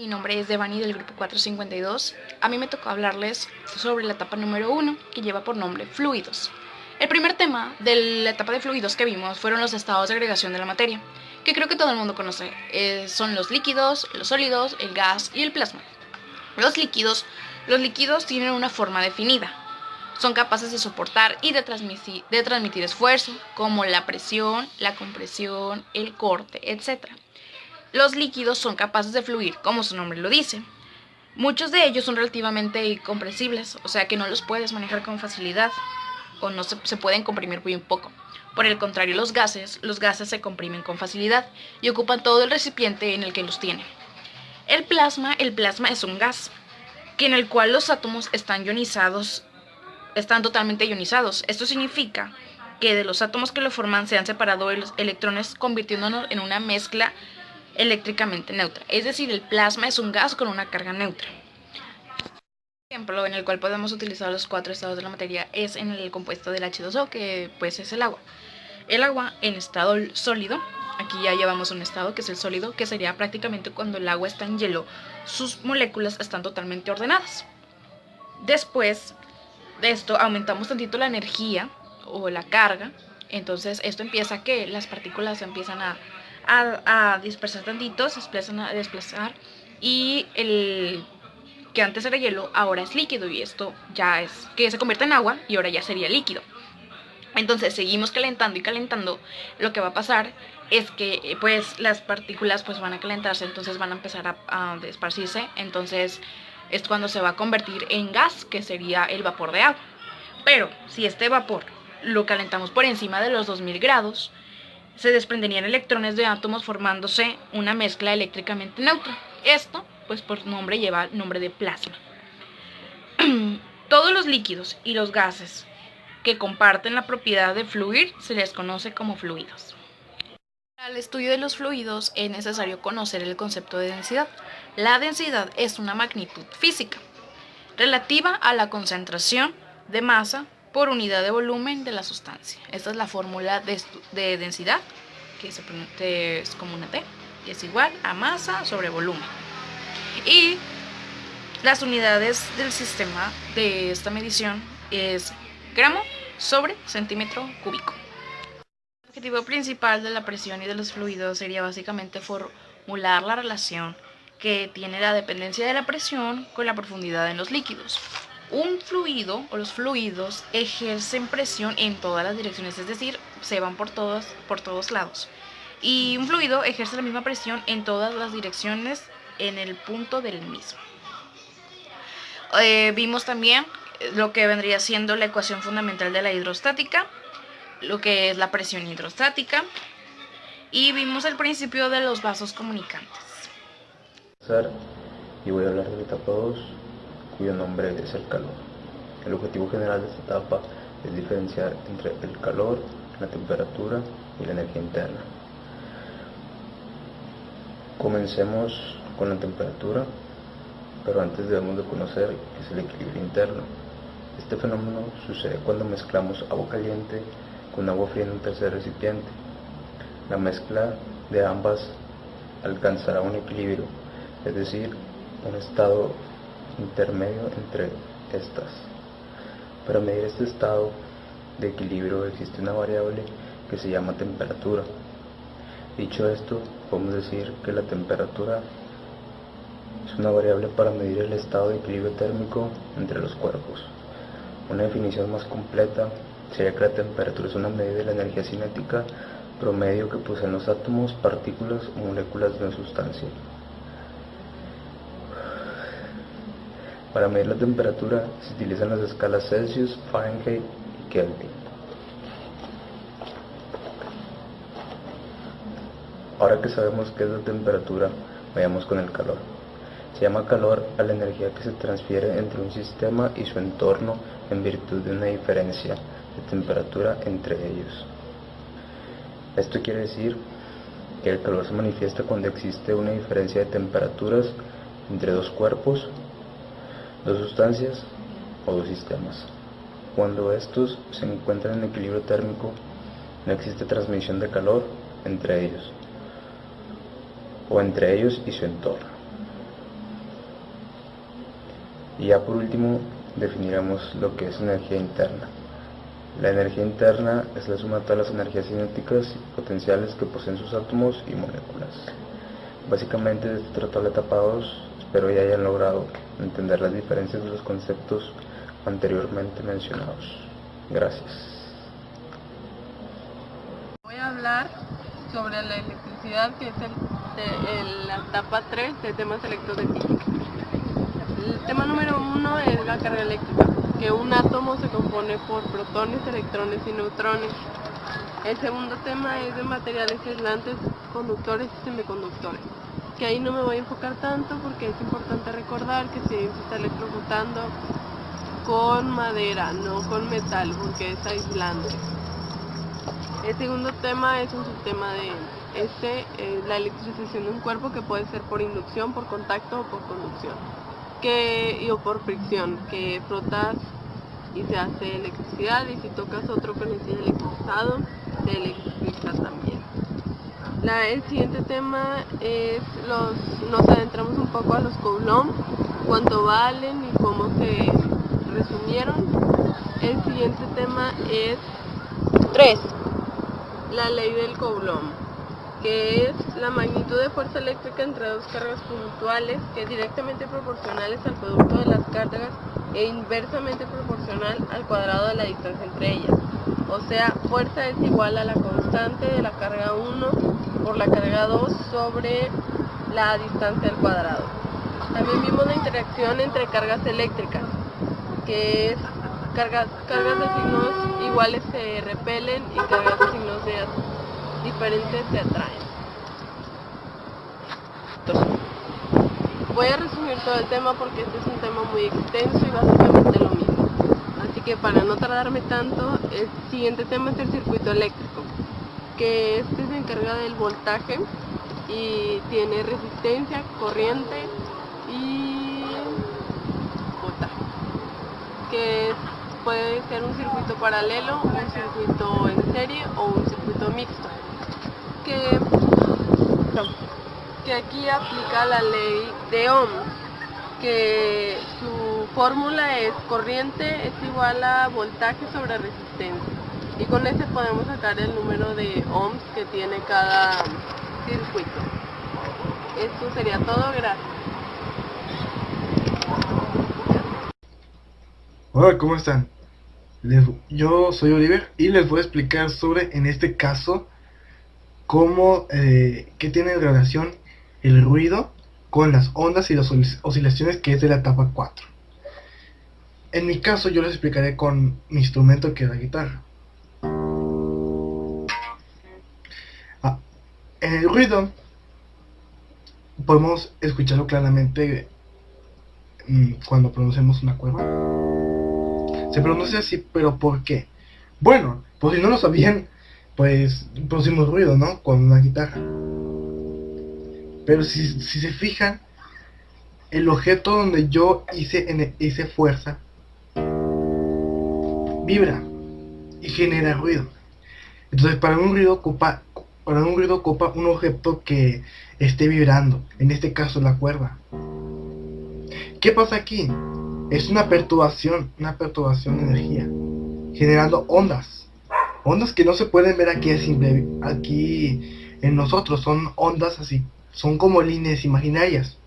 Mi nombre es Devani del grupo 452. A mí me tocó hablarles sobre la etapa número 1, que lleva por nombre fluidos. El primer tema de la etapa de fluidos que vimos fueron los estados de agregación de la materia, que creo que todo el mundo conoce. Son los líquidos, los sólidos, el gas y el plasma. Los líquidos tienen una forma definida. Son capaces de soportar y de transmitir esfuerzo, como la presión, la compresión, el corte, etc. Los líquidos son capaces de fluir, como su nombre lo dice. Muchos de ellos son relativamente incompresibles, o sea que no los puedes manejar con facilidad, o no se pueden comprimir muy poco. Por el contrario, los gases se comprimen con facilidad y ocupan todo el recipiente en el que los tienen. El plasma es un gas, en el cual los átomos están totalmente ionizados. Esto significa que de los átomos que lo forman se han separado los electrones, convirtiéndonos en una mezcla eléctricamente neutra. Es decir, el plasma es un gas con una carga neutra. Un ejemplo en el cual podemos utilizar los 4 estados de la materia es en el compuesto del H2O, que pues es el agua. El agua en estado sólido, aquí ya llevamos un estado que es el sólido, que sería prácticamente cuando el agua está en hielo, sus moléculas están totalmente ordenadas. Después de esto aumentamos tantito la energía o la carga, entonces esto empieza a que las partículas se empiezan a dispersar tantito, se empiezan a desplazar, y el que antes era hielo ahora es líquido, y esto ya es que se convierte en agua y ahora ya sería líquido. Entonces seguimos calentando y calentando. Lo que va a pasar es que pues las partículas pues van a calentarse, entonces van a empezar a esparcirse, entonces es cuando se va a convertir en gas, que sería el vapor de agua. Pero si este vapor lo calentamos por encima de los 2000 grados, se desprenderían electrones de átomos formándose una mezcla eléctricamente neutra. Esto, pues por nombre, lleva el nombre de plasma. Todos los líquidos y los gases que comparten la propiedad de fluir se les conoce como fluidos. Para el estudio de los fluidos es necesario conocer el concepto de densidad. La densidad es una magnitud física relativa a la concentración de masa por unidad de volumen de la sustancia. Esta es la fórmula de densidad, que es como una T, y es igual a masa sobre volumen. Y las unidades del sistema de esta medición es gramo sobre centímetro cúbico. El objetivo principal de la presión y de los fluidos sería básicamente formular la relación que tiene la dependencia de la presión con la profundidad en los líquidos. Un fluido o los fluidos ejercen presión en todas las direcciones, es decir, se van por todos lados. Y un fluido ejerce la misma presión en todas las direcciones en el punto del mismo. Vimos también lo que vendría siendo la ecuación fundamental de la hidrostática, lo que es la presión hidrostática, y vimos el principio de los vasos comunicantes. Y voy a hablar de la etapa 2, cuyo nombre es el calor. El objetivo general de esta etapa es diferenciar entre el calor, la temperatura y la energía interna. Comencemos con la temperatura, pero antes debemos de conocer qué es el equilibrio interno. Este fenómeno sucede cuando mezclamos agua caliente con agua fría en un tercer recipiente. La mezcla de ambas alcanzará un equilibrio, es decir, un estado intermedio entre estas. Para medir este estado de equilibrio existe una variable que se llama temperatura. Dicho esto, podemos decir que la temperatura es una variable para medir el estado de equilibrio térmico entre los cuerpos. Una definición más completa sería que la temperatura es una medida de la energía cinética promedio que poseen los átomos, partículas o moléculas de una sustancia. Para medir la temperatura se utilizan las escalas Celsius, Fahrenheit y Kelvin. Ahora que sabemos qué es la temperatura, vayamos con el calor. Se llama calor a la energía que se transfiere entre un sistema y su entorno en virtud de una diferencia de temperatura entre ellos. Esto quiere decir que el calor se manifiesta cuando existe una diferencia de temperaturas entre dos cuerpos, dos sustancias o dos sistemas. Cuando estos se encuentran en equilibrio térmico, no existe transmisión de calor entre ellos, o entre ellos y su entorno. Y ya por último definiremos lo que es energía interna. La energía interna es la suma de todas las energías cinéticas y potenciales que poseen sus átomos y moléculas. Básicamente de este trata la etapa 2, espero ya hayan logrado entender las diferencias de los conceptos anteriormente mencionados. Gracias. Voy a hablar sobre la electricidad, que es la etapa 3 de temas electrofísica. El tema número 1 es la carga eléctrica, que un átomo se compone por protones, electrones y neutrones. El segundo tema es de materiales aislantes, conductores y semiconductores, que ahí no me voy a enfocar tanto porque es importante recordar que se está electrocutando con madera, no con metal, porque es aislante. El segundo tema es un sistema de la electrización de un cuerpo, que puede ser por inducción, por contacto o por conducción, o por fricción, que frotas y se hace electricidad, y si tocas otro que no esté electrizado, se electriza también. El siguiente tema es nos adentramos un poco a los Coulomb, cuánto valen y cómo se resumieron. El siguiente tema es 3. La ley del Coulomb, que es la magnitud de fuerza eléctrica entre dos cargas puntuales, que es directamente proporcional al producto de las cargas e inversamente proporcional al cuadrado de la distancia entre ellas. O sea, fuerza es igual a la constante de la carga 1 por la carga 2 sobre la distancia al cuadrado. También vimos la interacción entre cargas eléctricas, que es cargas de signos iguales se repelen y cargas de signos diferentes se atraen. Voy a resumir todo el tema porque este es un tema muy extenso y básicamente lo mismo. Así que para no tardarme tanto, el siguiente tema es el circuito eléctrico, que se encarga del voltaje y tiene resistencia, corriente y voltaje, que puede ser un circuito paralelo, un circuito en serie o un circuito mixto, que aquí aplica la ley de Ohm, que su fórmula es corriente es igual a voltaje sobre resistencia, y con ese podemos sacar el número de ohms que tiene cada circuito. Esto sería todo, gracias. Hola, ¿cómo están? Yo soy Oliver y les voy a explicar sobre, en este caso, qué tiene relación el ruido con las ondas y las oscilaciones, que es de la etapa 4. En mi caso yo les explicaré con mi instrumento, que es la guitarra. En el ruido podemos escucharlo claramente cuando pronunciamos una cuerda. Se pronuncia así, pero ¿por qué? Bueno, pues si no lo sabían, pues producimos ruido, ¿no? Con una guitarra. Pero si se fijan, el objeto donde yo hice fuerza vibra y genera ruido. Entonces para un ruido ocupa un objeto que esté vibrando, en este caso la cuerda. ¿Qué pasa aquí? Es una perturbación de energía, generando ondas que no se pueden ver aquí en nosotros. Son ondas así, son como líneas imaginarias.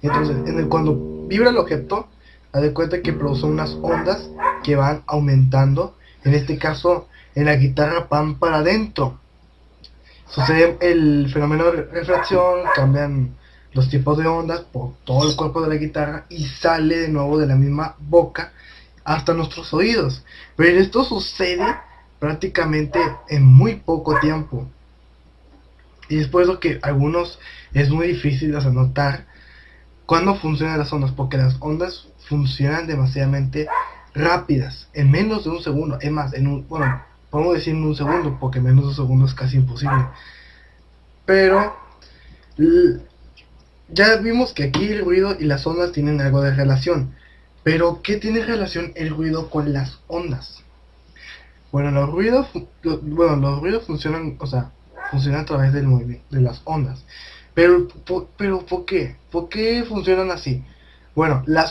Entonces, cuando vibra el objeto, haz de cuenta que produce unas ondas que van aumentando. En este caso, en la guitarra van para adentro. Sucede el fenómeno de refracción, cambian los tipos de ondas por todo el cuerpo de la guitarra y sale de nuevo de la misma boca hasta nuestros oídos. Pero esto sucede prácticamente en muy poco tiempo. Y después lo que algunos es muy difícil de notar cuando funcionan las ondas, porque las ondas funcionan demasiadamente rápidas, en menos de un segundo. Es más, podemos decir en un segundo, porque menos de un segundo es casi imposible. Pero ya vimos que aquí el ruido y las ondas tienen algo de relación. Pero ¿qué tiene relación el ruido con las ondas? Bueno, los ruidos funcionan, funcionan a través del movimiento de las ondas. Pero ¿por qué? ¿Por qué funcionan así? Bueno, las